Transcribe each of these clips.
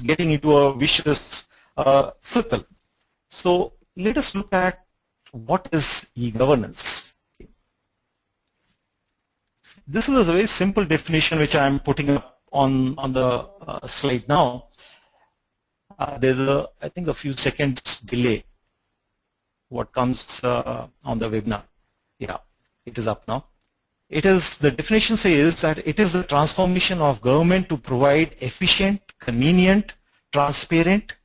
getting into a vicious circle. So let us look at what is e-governance. This is a very simple definition which I am putting up on the slide now. There's I think a few seconds delay what comes on the webinar. Yeah, it is up now. It is, the definition says that it is the transformation of government to provide efficient, convenient, transparent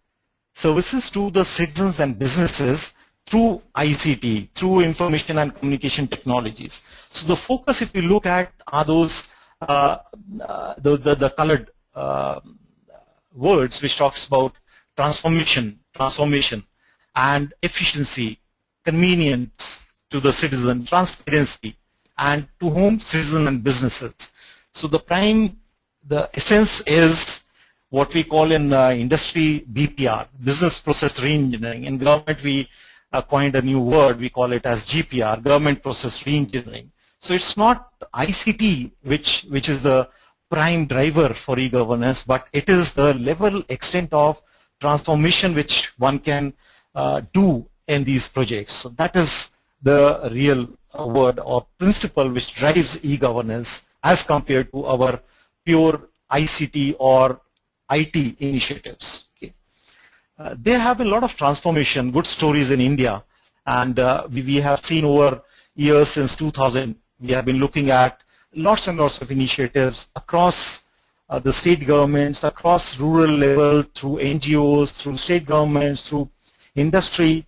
services to the citizens and businesses through ICT, through information and communication technologies. So the focus, if you look at, are those the colored words which talks about transformation, and efficiency, convenience to the citizen, transparency, and to whom? Citizen and businesses. So the essence is what we call in industry BPR, business process reengineering. In government, we coined a new word, we call it as GPR, government process reengineering. So it's not ICT which is the prime driver for e-governance, but it is the level, extent of transformation which one can do in these projects. So that is the real word or principle which drives e-governance as compared to our pure ICT or IT initiatives. Okay. There have been a lot of transformation, good stories in India, and we have seen over years since 2000, we have been looking at lots and lots of initiatives across the state governments, across rural level, through NGOs, through state governments, through industry.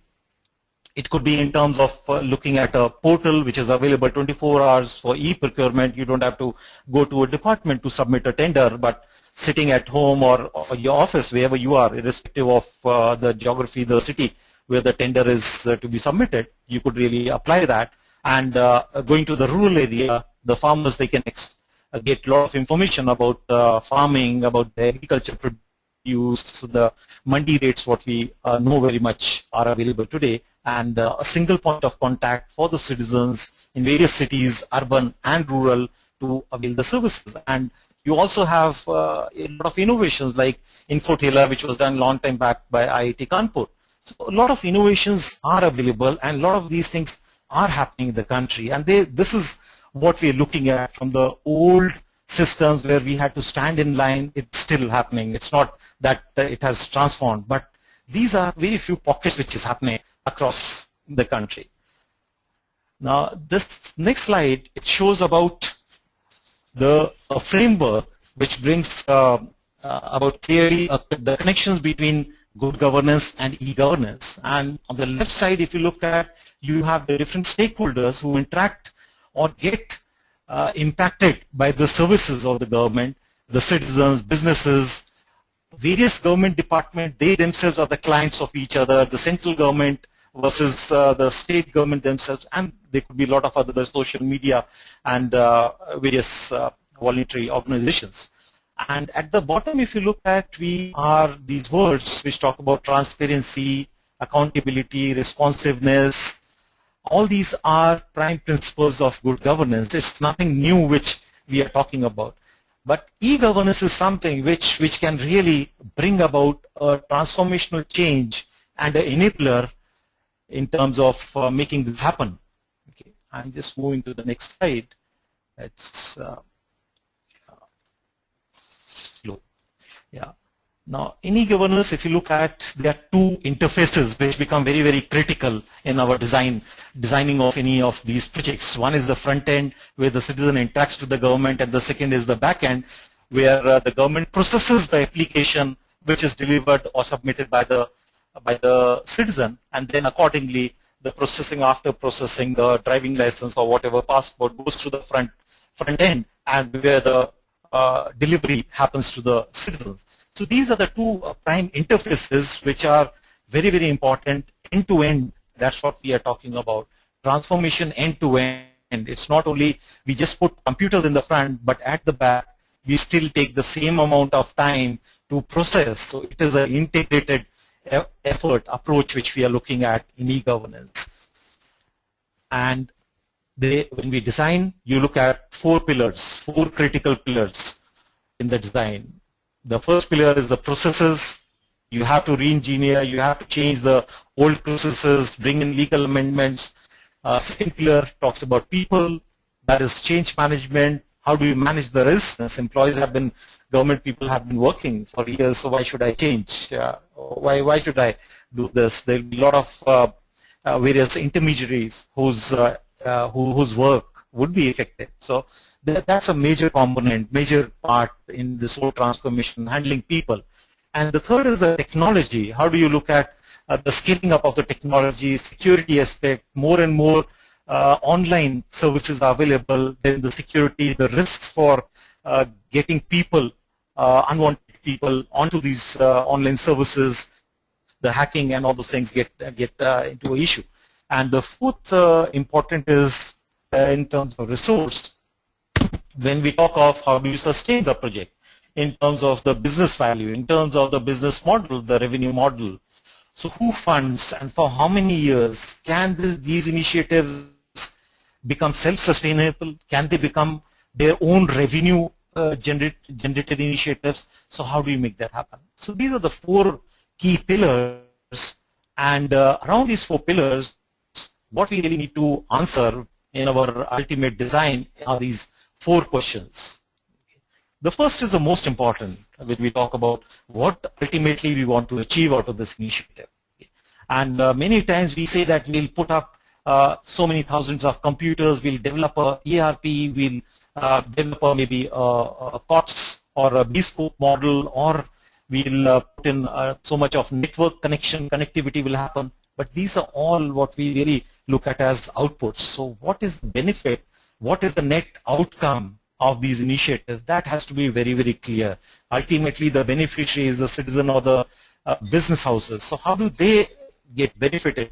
It could be in terms of looking at a portal which is available 24 hours for e-procurement. You don't have to go to a department to submit a tender, but sitting at home or your office, wherever you are, irrespective of the geography, the city where the tender is to be submitted, you could really apply that. And going to the rural area, the farmers, they can get a lot of information about farming, about the agriculture produce, the mandi rates, what we know very much are available today, and a single point of contact for the citizens in various cities, urban and rural, to avail the services. And you also have a lot of innovations like Infotela, which was done a long time back by IIT Kanpur. So a lot of innovations are available, and a lot of these things are happening in the country. And this is what we're looking at from the old systems where we had to stand in line. It's still happening. It's not that it has transformed, but these are very few pockets which is happening across the country. Now, this next slide, it shows about the framework which brings about clearly the connections between good governance and e-governance. And on the left side, if you look at, you have the different stakeholders who interact or get impacted by the services of the government, the citizens, businesses, various government departments, they themselves are the clients of each other, the central government versus the state government themselves, and there could be a lot of other social media and various voluntary organizations. And at the bottom, if you look at, we are these words which talk about transparency, accountability, responsiveness. All these are prime principles of good governance. It's nothing new which we are talking about. But e-governance is something which can really bring about a transformational change and an enabler in terms of making this happen. Okay, I'm just moving to the next slide. It's slow. Yeah. Now, in e-governance, if you look at, there are two interfaces which become very, very critical in our designing of any of these projects. One is the front end, where the citizen interacts with the government, and the second is the back end, where the government processes the application which is delivered or submitted by the citizen, and then accordingly, the processing, after processing the driving license or whatever passport, goes to the front end, and where the delivery happens to the citizens. So these are the two prime interfaces which are very, very important end-to-end. That's what we are talking about. Transformation end-to-end. It's not only we just put computers in the front, but at the back, we still take the same amount of time to process. So it is an integrated effort approach which we are looking at in e-governance. And when we design, you look at four pillars, four critical pillars in the design. The first pillar is the processes. You have to re-engineer, you have to change the old processes, bring in legal amendments. Second pillar talks about people, that is change management. How do you manage the resistance? Employees have been, government people have been working for years, so why should I change? Why should I do this? There will be a lot of various intermediaries whose work would be affected. So that's a major component, major part in this whole transformation, handling people. And the third is the technology. How do you look at the scaling up of the technology, security aspect, more and more online services are available, then the security, the risks for getting people, unwanted people onto these online services, the hacking and all those things get into an issue. And the fourth important is in terms of resource. When we talk of how do you sustain the project, in terms of the business value, in terms of the business model, the revenue model. So who funds and for how many years? Can these initiatives become self-sustainable? Can they become their own revenue generated initiatives? So how do you make that happen? So these are the four key pillars, and around these four pillars, what we really need to answer in our ultimate design are these four questions. The first is the most important when we talk about what ultimately we want to achieve out of this initiative. And many times we say that we'll put up so many thousands of computers, we'll develop a ERP, we'll develop maybe a COTS or a bespoke model, or we'll put in so much of network connectivity will happen. But these are all what we really look at as outputs. So what is the benefit? What is the net outcome of these initiatives? That has to be very, very clear. Ultimately, the beneficiary is the citizen or the business houses. So how do they get benefited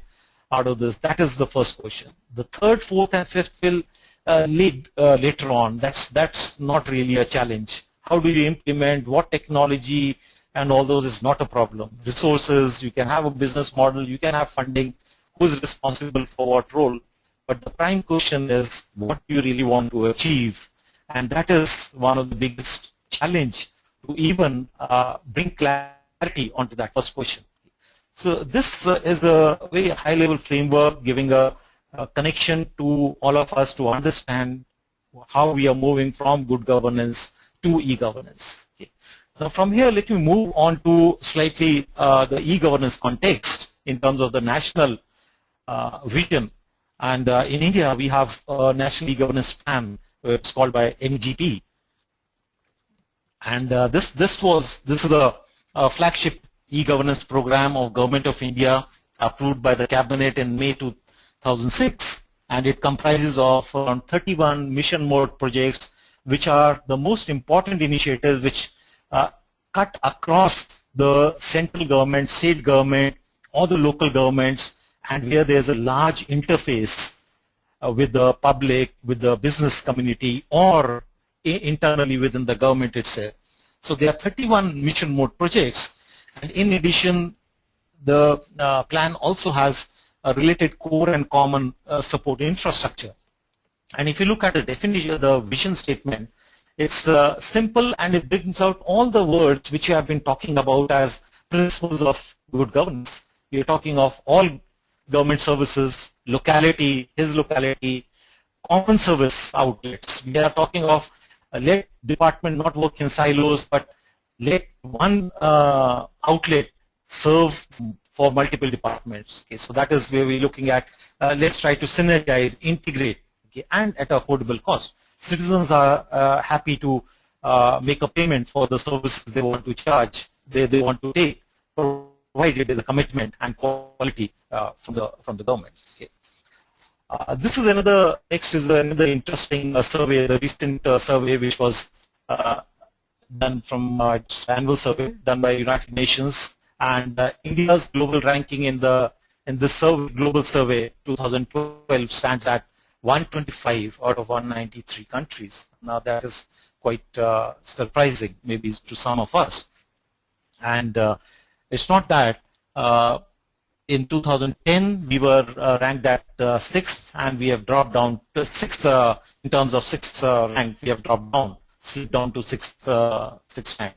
out of this? That is the first question. The third, fourth, and fifth will lead later on. That's not really a challenge. How do you implement? What technology? And all those is not a problem. Resources, you can have a business model, you can have funding. Who is responsible for what role? But the prime question is, what do you really want to achieve? And that is one of the biggest challenge to even bring clarity onto that first question. So this is a very high-level framework giving a connection to all of us to understand how we are moving from good governance to e-governance. Okay. Now from here, let me move on to slightly the e-governance context in terms of the national vision. And in India, we have a national e-governance plan. It's called by NGP, and this is a flagship e-governance program of Government of India approved by the Cabinet in May 2006, and it comprises of around 31 mission mode projects, which are the most important initiatives which cut across the central government, state government, or the local governments, and where there's a large interface with the public, with the business community, or internally within the government itself. So there are 31 mission mode projects, and in addition, the plan also has a related core and common support infrastructure. And if you look at the definition, the vision statement, it's simple, and it brings out all the words which you have been talking about as principles of good governance. You're talking of all government services, locality, his locality, common service outlets. We are talking of let department not work in silos, but let one outlet serve for multiple departments. Okay, so that is where we're looking at. Let's try to synergize, integrate, okay, and at affordable cost. Citizens are happy to make a payment for the services they want to charge, they want to take, provided there's a commitment and quality from the government. Okay. This is another interesting survey, the recent survey which was done from annual survey done by United Nations, and India's global ranking in this global survey 2012 stands at 125 out of 193 countries. Now that is quite surprising, maybe to some of us. And it's not that. In 2010, we were ranked at 6th, and we have dropped down to 6th in terms of 6th rank. We have dropped down, slipped down to 6th rank.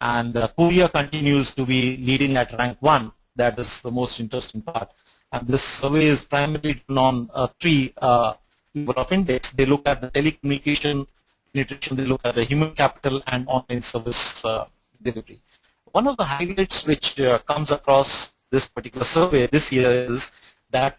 and Korea continues to be leading at rank 1. That is the most interesting part. And this survey is primarily on three level of index. They look at the telecommunication penetration, they look at the human capital and online service delivery. One of the highlights which comes across this particular survey this year is that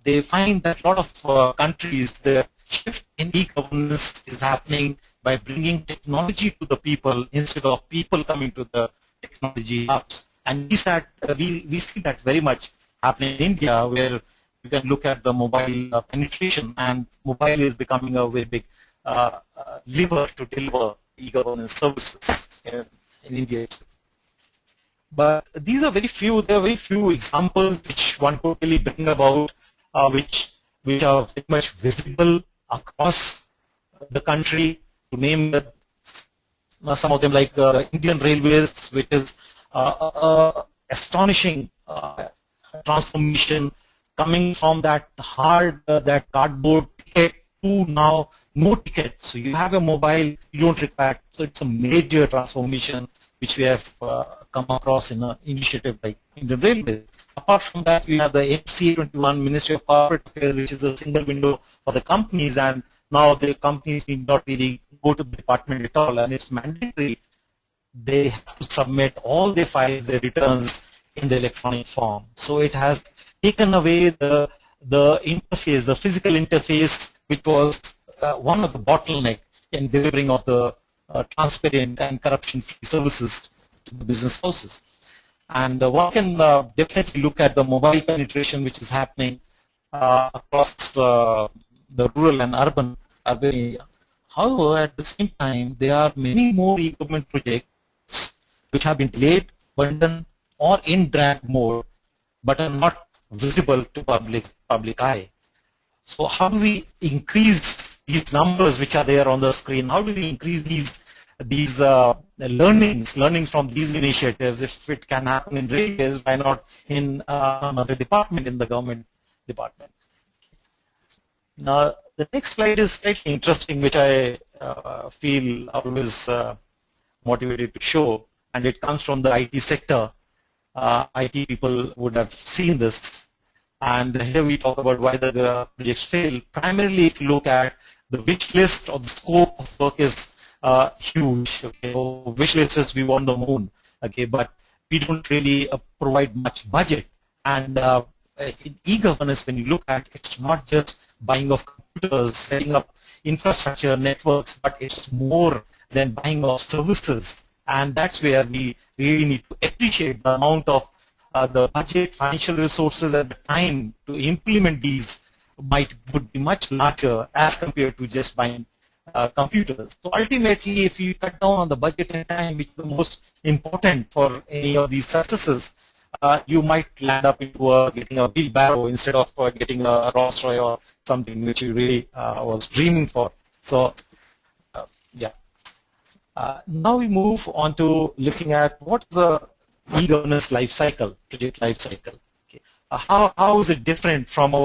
they find that a lot of countries, the shift in e-governance is happening by bringing technology to the people instead of people coming to the technology hubs. And we see that very much happening in India, where you can look at the mobile penetration, and mobile is becoming a very big lever to deliver e-governance services in India. But these are very few. There are very few examples which one could really bring about, which are very much visible across the country. To name some of them, like Indian Railways, which is astonishing transformation coming from that that cardboard ticket to now no ticket. So you have a mobile, you don't require. So it's a major transformation which we have come across in an initiative like Indian Railways. Apart from that, we have the MCA 21, Ministry of Corporate Affairs, which is a single window for the companies, and now the companies need not really go to the department at all, and it's mandatory. They have to submit all their files, their returns in the electronic form. So it has taken away the interface, the physical interface, which was one of the bottleneck in delivering of the transparent and corruption-free services to the business houses. And one can definitely look at the mobile penetration which is happening across the rural and urban area. However, at the same time, there are many more e-government projects which have been delayed, abandoned, or in drag mode, but are not visible to public eye. So how do we increase these numbers which are there on the screen? How do we increase these learnings from these initiatives? If it can happen in railways, why not in another department, in the government department? Now, the next slide is slightly interesting, which I feel always motivated to show, and it comes from the IT sector. IT people would have seen this, and here we talk about why the projects fail. Primarily, if you look at the wish list or the scope of work is huge. Okay, so wish list is we want the moon. Okay, but we don't really provide much budget. And in e-governance, when you look at, it's not just buying of computers, setting up infrastructure networks, but it's more than buying of services. And that's where we really need to appreciate the amount of the budget, financial resources, and the time to implement these would be much larger as compared to just buying computers. So ultimately, if you cut down on the budget and time, which is the most important for any of these successes, you might land up into getting a wheelbarrow instead of getting a Rolls-Royce or something which you really was dreaming for. So, yeah. Now we move on to looking at what is the e-governance life cycle, project life cycle. Okay. How is it different from our